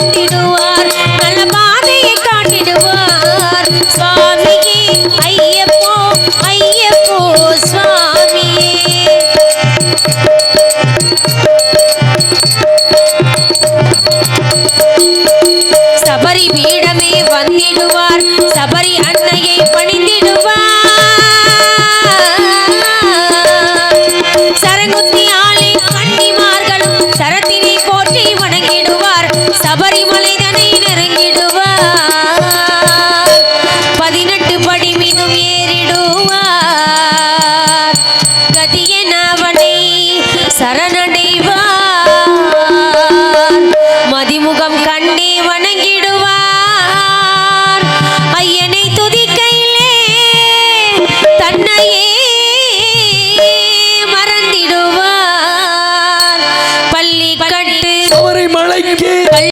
வந்திடுவார் நல்ல பாதையை காட்டிடுவார் சுவாமியே ஐயப்போ ஐயப்போ சுவாமியே சபரி பீடமே வந்திடுவார் சபரி அன்னையை பணிந்திடுவார் சரங்குத்தி ஆளே கன்னிமார்களும் சரத்தினை போற்றி வணங்கிடுவார் சபரிமலை தனை நெருங்கிடுவார் 18 படி மீதும் ஏறிடுவார் கதியனவனை சரணடைவார் மதிமுகம் கண்டே வணங்கி